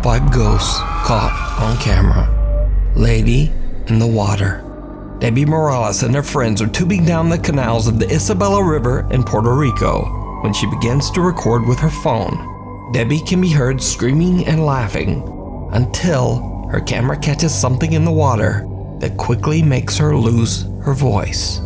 top 5 ghosts caught on camera. Lady in the water. Debbie Morales and her friends are tubing down the canals of the Isabella River in Puerto Rico when she begins to record with her phone. Debbie can be heard screaming and laughing until her camera catches something in the water that quickly makes her lose her voice.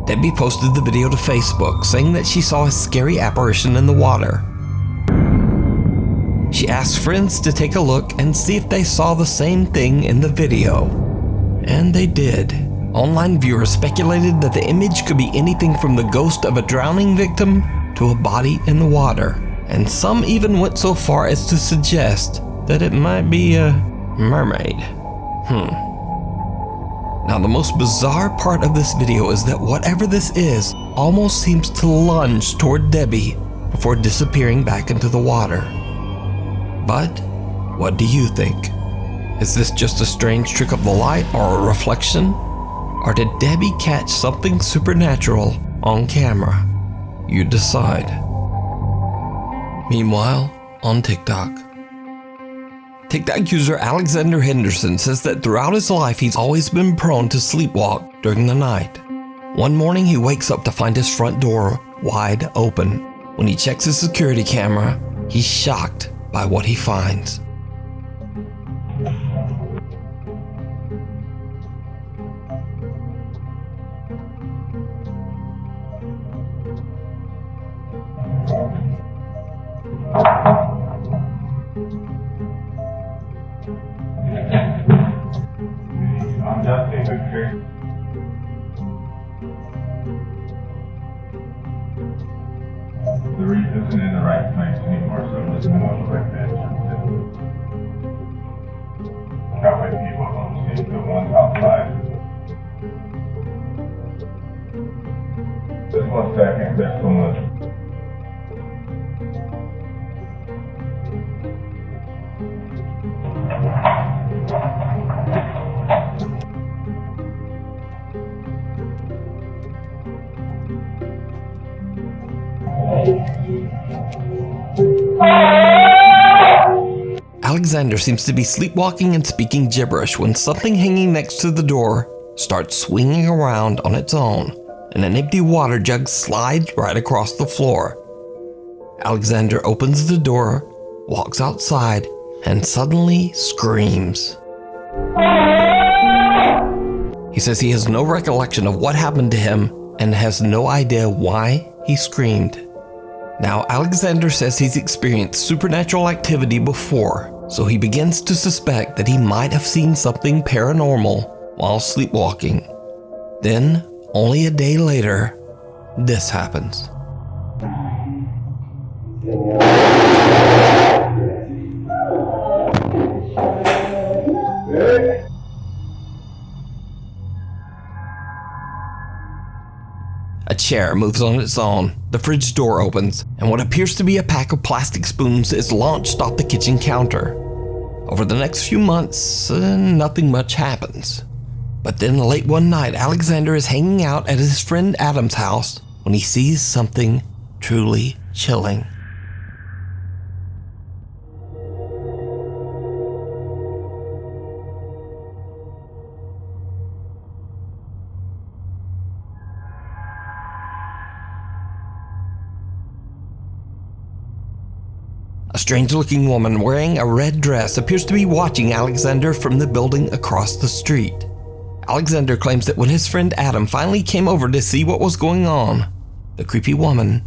Debbie posted the video to Facebook, saying that she saw a scary apparition in the water. She asked friends to take a look and see if they saw the same thing in the video. And they did. Online viewers speculated that the image could be anything from the ghost of a drowning victim to a body in the water. And some even went so far as to suggest that it might be a mermaid. Now, the most bizarre part of this video is that whatever this is almost seems to lunge toward Debbie before disappearing back into the water. But what do you think? Is this just a strange trick of the light or a reflection? Or did Debbie catch something supernatural on camera? You decide. Meanwhile, on TikTok user Alexander Henderson says that throughout his life he's always been prone to sleepwalk during the night. One morning he wakes up to find his front door wide open. When he checks his security camera, he's shocked by what he finds. The reef isn't in the right place anymore, so I'm just going to look like that. That way people don't see the ones outside. Just 1 second, there's so much. Alexander seems to be sleepwalking and speaking gibberish when something hanging next to the door starts swinging around on its own, and an empty water jug slides right across the floor. Alexander opens the door, walks outside, and suddenly screams. He says he has no recollection of what happened to him and has no idea why he screamed. Now, Alexander says he's experienced supernatural activity before, so he begins to suspect that he might have seen something paranormal while sleepwalking. Then, only a day later, this happens. A chair moves on its own, the fridge door opens, and what appears to be a pack of plastic spoons is launched off the kitchen counter. Over the next few months, nothing much happens. But then late one night, Alexander is hanging out at his friend Adam's house when he sees something truly chilling. A strange-looking woman wearing a red dress appears to be watching Alexander from the building across the street. Alexander claims that when his friend Adam finally came over to see what was going on, the creepy woman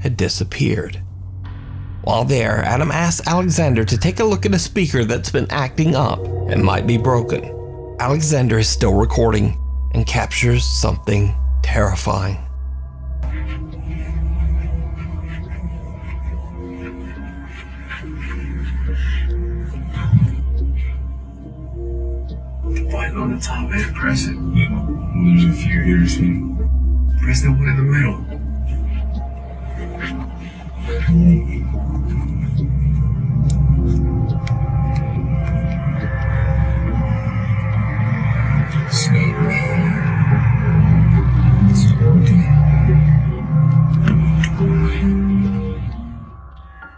had disappeared. While there, Adam asks Alexander to take a look at a speaker that's been acting up and might be broken. Alexander is still recording and captures something terrifying. Button on the top and press it. There's a few here, see? Press the one in the middle.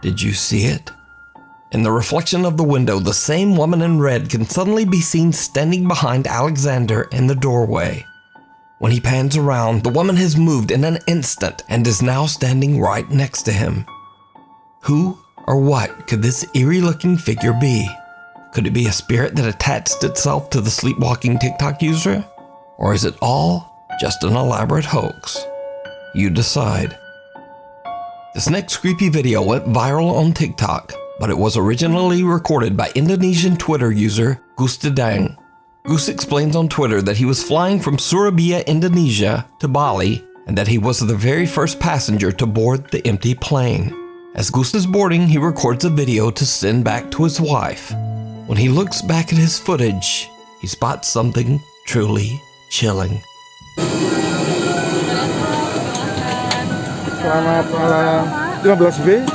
Did you see it? In the reflection of the window, the same woman in red can suddenly be seen standing behind Alexander in the doorway. When he pans around, the woman has moved in an instant and is now standing right next to him. Who or what could this eerie-looking figure be? Could it be a spirit that attached itself to the sleepwalking TikTok user? Or is it all just an elaborate hoax? You decide. This next creepy video went viral on TikTok, but it was originally recorded by Indonesian Twitter user Gustadang. Gus explains on Twitter that he was flying from Surabaya, Indonesia to Bali, and that he was the very first passenger to board the empty plane. As Gus is boarding, he records a video to send back to his wife. When he looks back at his footage, he spots something truly chilling. Selamat malam. 15B.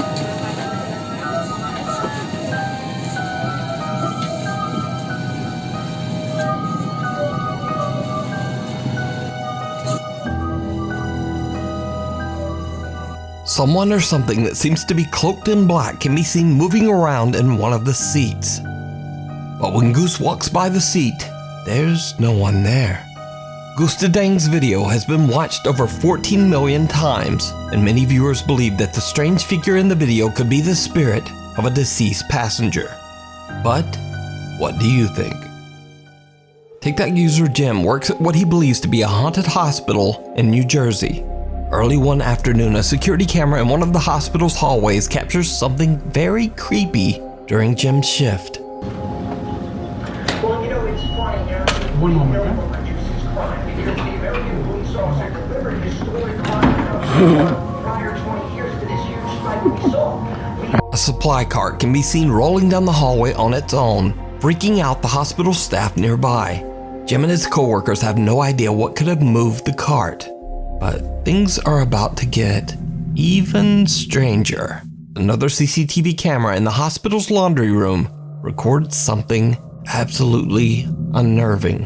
Someone or something that seems to be cloaked in black can be seen moving around in one of the seats. But when Goose walks by the seat, there's no one there. Gustadang's video has been watched over 14 million times, and many viewers believe that the strange figure in the video could be the spirit of a deceased passenger. But what do you think? TikTok user Jim works at what he believes to be a haunted hospital in New Jersey. Early one afternoon, a security camera in one of the hospital's hallways captures something very creepy during Jim's shift. Well, you know, it's funny, you know, One moment, huh? because the American police officer delivered historic crime prior 20 years to this huge spike we saw. A supply cart can be seen rolling down the hallway on its own, freaking out the hospital staff nearby. Jim and his coworkers have no idea what could have moved the cart. But things are about to get even stranger. Another CCTV camera in the hospital's laundry room records something absolutely unnerving.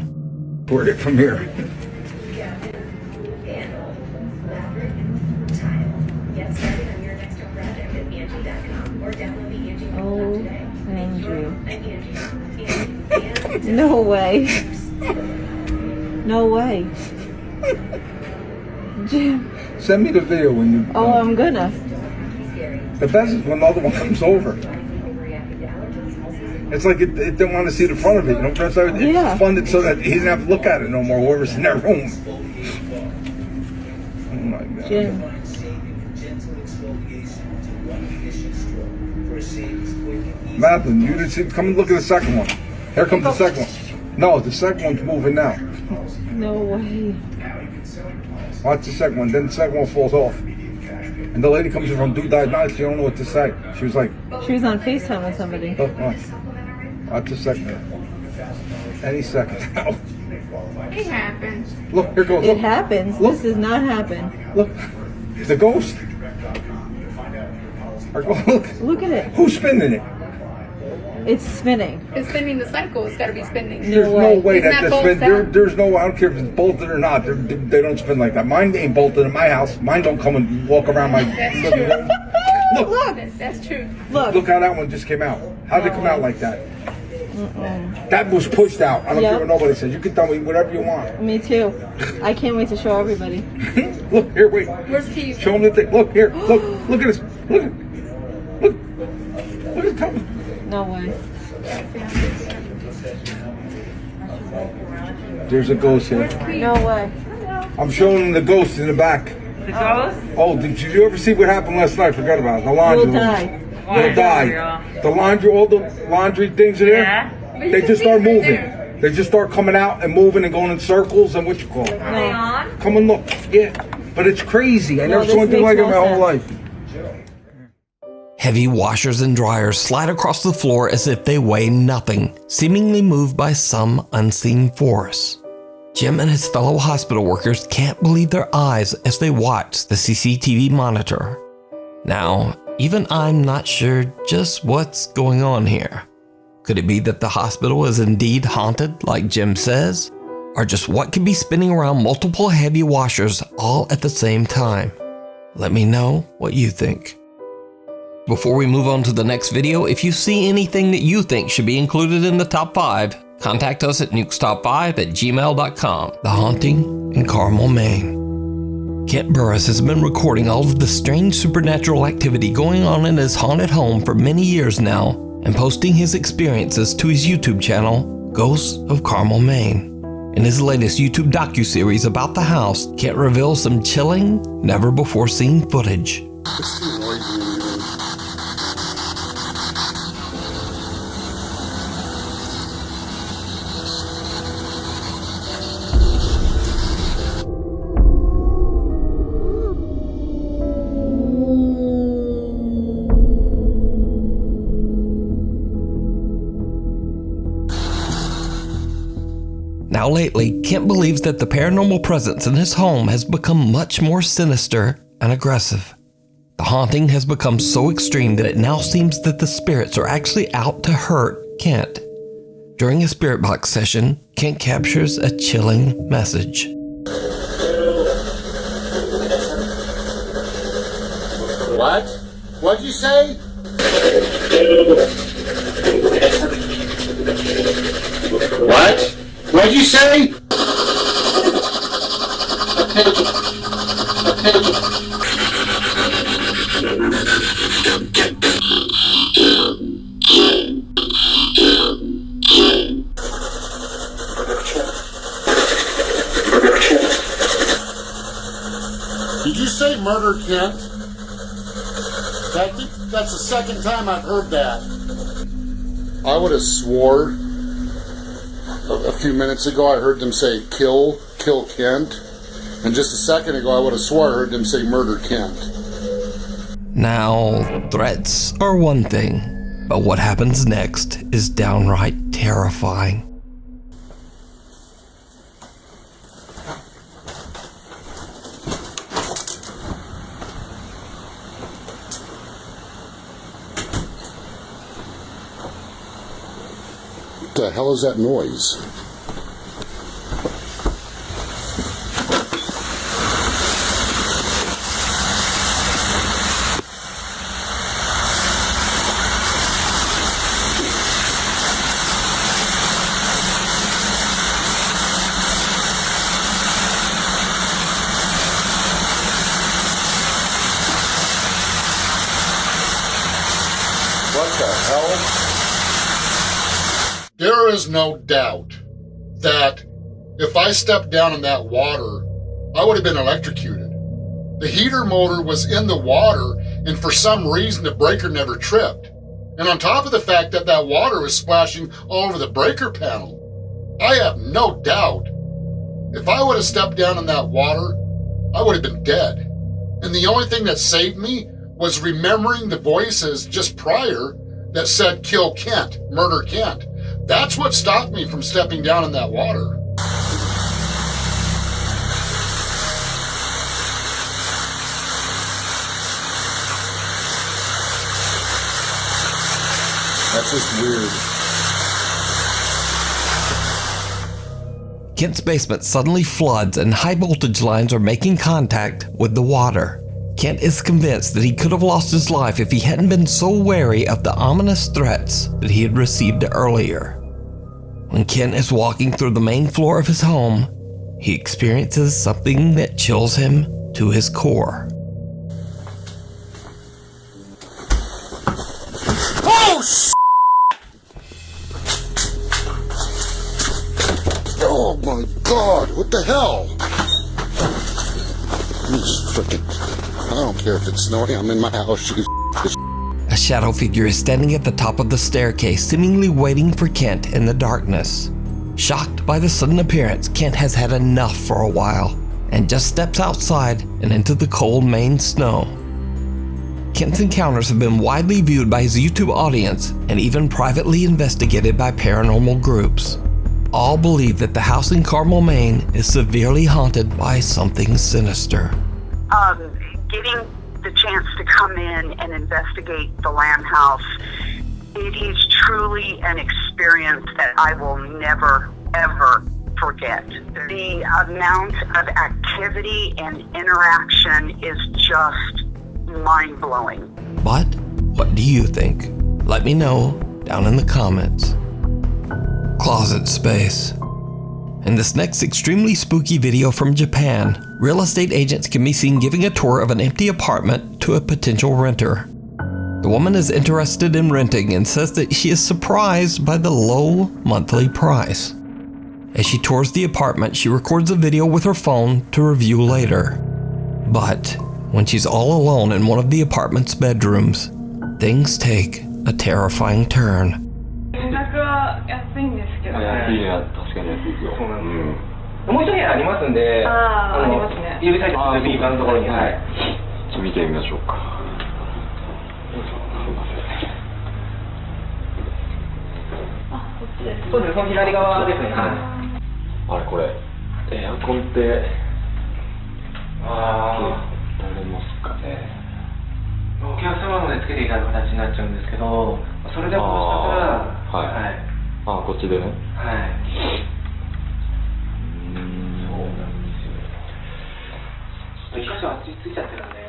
Where'd it come here? Oh, Andrew. No way. No way. Jim. Send me the video when you. Oh, I'm gonna. The best is when the other one comes over. It's like it didn't want to see the front of it. You know, it's Yeah. funded so that he didn't have to look at it no more. Whoever's in that room. Oh my God. Jim. Madeline, you didn't see. Come and look at the second one. Here comes the second one. No, the second one's moving now. No way. Watch the second one. Then the second one falls off. And the lady comes in from Do Die Night. She don't know what to say. She was like, She was on FaceTime with somebody. "Look, watch the second one. Any second now. It happens. Look, here goes. It Look, happens. Look. This does not happen. look. The ghost. Look. Look at it. Who's spinning it? It's spinning. It's spinning the cycle. It's got to be spinning. There's no way Isn't that that they spin. bolted There's no. I don't care if it's bolted or not. They don't spin like that. Mine ain't bolted in my house. Mine don't come and walk around my living room. Look. That's true. Look how that one just came out. How'd it come out like that? That was pushed out. I don't care what nobody says. You can tell me whatever you want. Me too. I can't wait to show everybody. Look here, wait. Where's Keith? Show them the thing. Look here. Look at this. Look at it coming. No way. There's a ghost here. No way. I'm showing them the ghost in the back. The ghost? Oh, did you ever see what happened last night? Forgot about it. The laundry You'll room. die. You'll die. The laundry, all the laundry things in there, Yeah. they just start moving. They just start coming out and moving and going in circles and what you call it. Are they on? Come and look. Yeah. But it's crazy. I never this saw anything makes like it in my no whole life. Heavy washers and dryers slide across the floor as if they weigh nothing, seemingly moved by some unseen force. Jim and his fellow hospital workers can't believe their eyes as they watch the CCTV monitor. Now, even I'm not sure just what's going on here. Could it be that the hospital is indeed haunted, like Jim says? Or just what could be spinning around multiple heavy washers all at the same time? Let me know what you think. Before we move on to the next video, if you see anything that you think should be included in the top 5, contact us at nukestop5@gmail.com. The Haunting in Carmel, Maine. Kent Burris has been recording all of the strange supernatural activity going on in his haunted home for many years now and posting his experiences to his YouTube channel, Ghosts of Carmel, Maine. In his latest YouTube docuseries about the house, Kent reveals some chilling, never-before-seen footage. It's too noisy. Now lately, Kent believes that the paranormal presence in his home has become much more sinister and aggressive. The haunting has become so extreme that it now seems that the spirits are actually out to hurt Kent. During a spirit box session, Kent captures a chilling message. What? What'd you say? What? What'd you say? Did you say murder, Kent? That's the second time I've heard that. I would have swore a few minutes ago I heard them say kill Kent, and just a second ago I would have swore I heard them say murder Kent. Now, threats are one thing, but what happens next is downright terrifying. What the hell is that noise? What the hell? There is no doubt that if I stepped down in that water, I would have been electrocuted. The heater motor was in the water, and for some reason the breaker never tripped. And on top of the fact that that water was splashing all over the breaker panel, I have no doubt if I would have stepped down in that water, I would have been dead. And the only thing that saved me was remembering the voices just prior that said kill Kent, murder Kent. That's what stopped me from stepping down in that water. That's just weird. Kent's basement suddenly floods and high voltage lines are making contact with the water. Kent is convinced that he could have lost his life if he hadn't been so wary of the ominous threats that he had received earlier. When Kent is walking through the main floor of his home, he experiences something that chills him to his core. Oh, oh my God, what the hell? I don't care if it's snowing, I'm in my house. A shadow figure is standing at the top of the staircase, seemingly waiting for Kent in the darkness. Shocked by the sudden appearance, Kent has had enough for a while and just steps outside and into the cold Maine snow. Kent's encounters have been widely viewed by his YouTube audience and even privately investigated by paranormal groups. All believe that the house in Carmel, Maine is severely haunted by something sinister. Getting the chance to come in and investigate the Lamb House, it is truly an experience that I will never, ever forget. The amount of activity and interaction is just mind-blowing. But What do you think? Let me know down in the comments. Closet space. In this next extremely spooky video from Japan, real estate agents can be seen giving a tour of an empty apartment to a potential renter. The woman is interested in renting and says that she is surprised by the low monthly price. As she tours the apartment, she records a video with her phone to review later. But when she's all alone in one of the apartment's bedrooms, things take a terrifying turn. 安いんですけど。いや、確かに安いですよ。そうなんですよ。もう一部屋ありますんで、ありますね。指先の右側のところに、はい。ちょっと見てみましょうか。あ、こっちです。そうです、その左側ですね。はい。あれこれ、エアコンって、られますかね。お客様までつけていただく形になっちゃうんですけど、それでもしかしたら、はい。あ、こっちでね。はい。そうなんですよ。ちょっと一箇所あっちについちゃってるんで。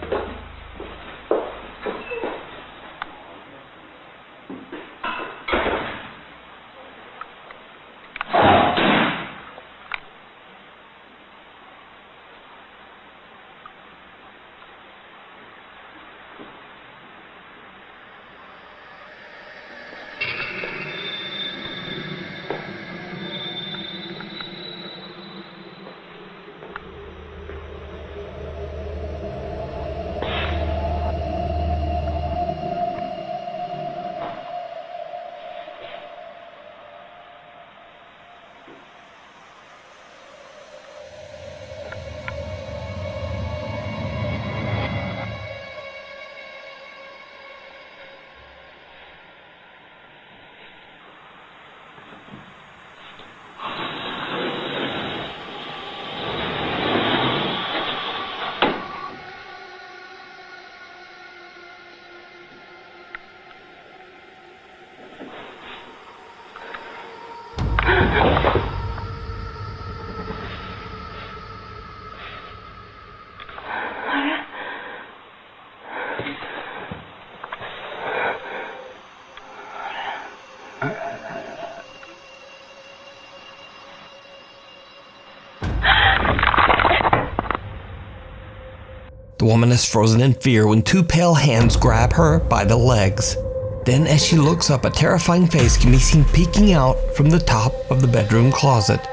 The woman is frozen in fear when two pale hands grab her by the legs. Then as she looks up, a terrifying face can be seen peeking out from the top of the bedroom closet.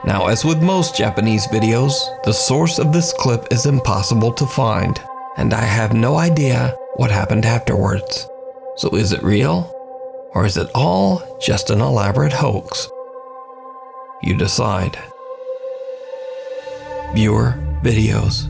Now, as with most Japanese videos, the source of this clip is impossible to find, and I have no idea what happened afterwards. So is it real? Or is it all just an elaborate hoax? You decide. Viewer videos.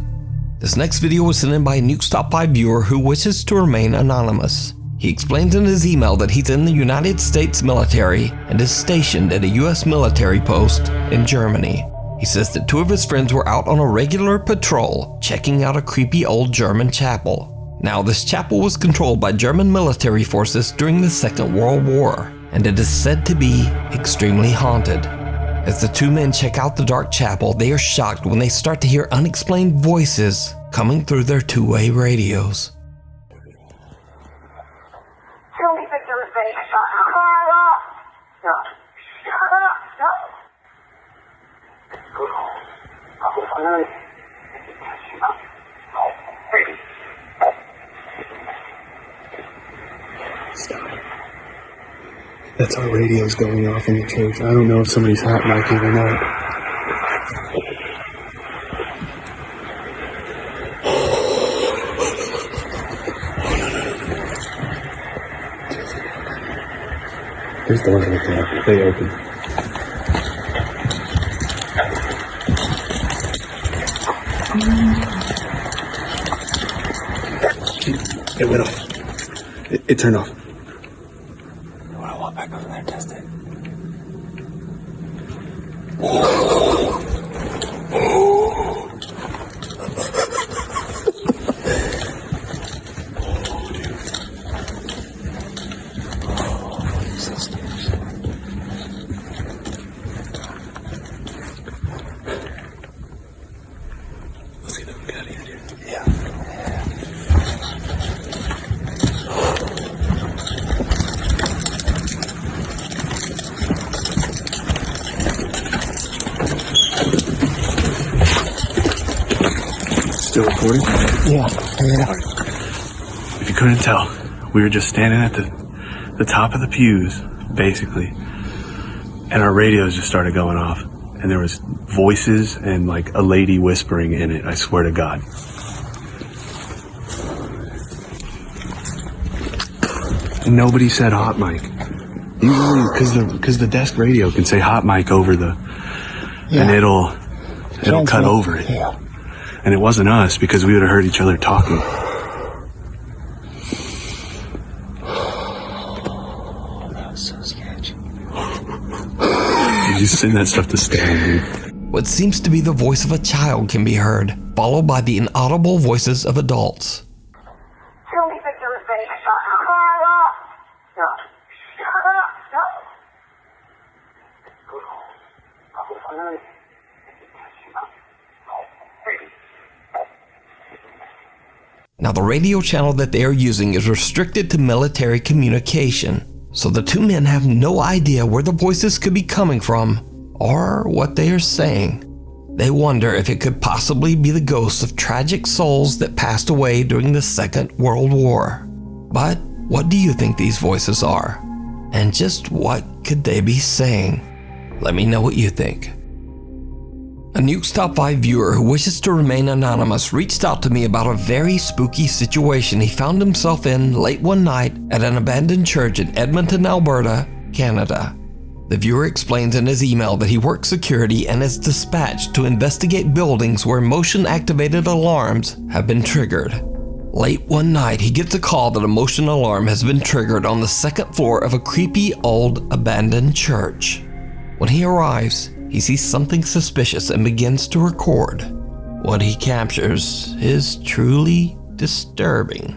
This next video was sent in by a Nuke Top 5 viewer who wishes to remain anonymous. He explains in his email that he's in the United States military and is stationed at a US military post in Germany. He says that two of his friends were out on a regular patrol, checking out a creepy old German chapel. Now, this chapel was controlled by German military forces during the Second World War, and it is said to be extremely haunted. As the two men check out the dark chapel, they are shocked when they start to hear unexplained voices coming through their two-way radios. That's our radios going off in the church. I don't know if somebody's hot micing or not. There's doors right there. They open. It went off. It turned off. Back over there, test it. Let's get out of here, dude. Yeah. still recording? Yeah. If you couldn't tell, we were just standing at the top of the pews, basically, and our radios just started going off, and there was voices and like a lady whispering in it. I swear to God. Nobody said hot mic. Usually, because the desk radio can say hot mic over the, and it'll cut over it. Yeah. And it wasn't us because we would have heard each other talking. That was so sketchy. You just send that stuff to Stan, dude. What seems to be the voice of a child can be heard, followed by the inaudible voices of adults. Now, the radio channel that they are using is restricted to military communication, so the two men have no idea where the voices could be coming from or what they are saying. They wonder if it could possibly be the ghosts of tragic souls that passed away during the Second World War. But what do you think these voices are? And just what could they be saying? Let me know what you think. A Nuke's Top 5 viewer who wishes to remain anonymous reached out to me about a very spooky situation he found himself in late one night at an abandoned church in Edmonton, Alberta, Canada. The viewer explains in his email that he works security and is dispatched to investigate buildings where motion-activated alarms have been triggered. Late one night, he gets a call that a motion alarm has been triggered on the second floor of a creepy old abandoned church. When he arrives, he sees something suspicious and begins to record. What he captures is truly disturbing.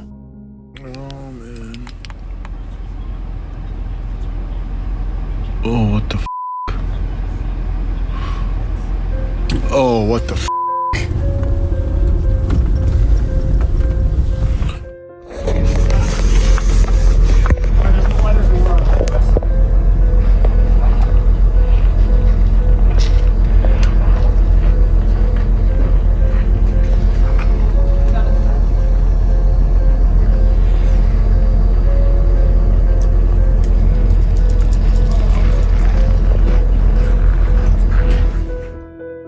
Oh, what the f***? Oh, what the f***?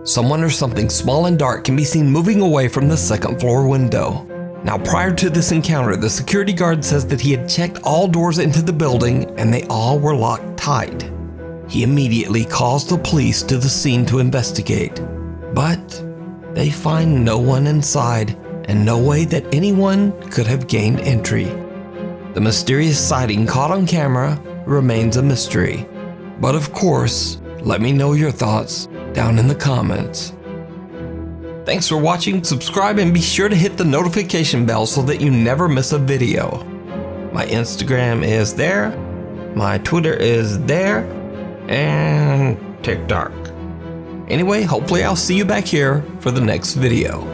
Someone or something small and dark can be seen moving away from the second floor window. Now, prior to this encounter, the security guard says that he had checked all doors into the building and they all were locked tight. He immediately calls the police to the scene to investigate, but they find no one inside and no way that anyone could have gained entry. The mysterious sighting caught on camera remains a mystery, but of course, let me know your thoughts down in the comments. Thanks for watching, subscribe, and be sure to hit the notification bell so that you never miss a video. My Instagram is there, my Twitter is there, and TikTok. Anyway, hopefully I'll see you back here for the next video.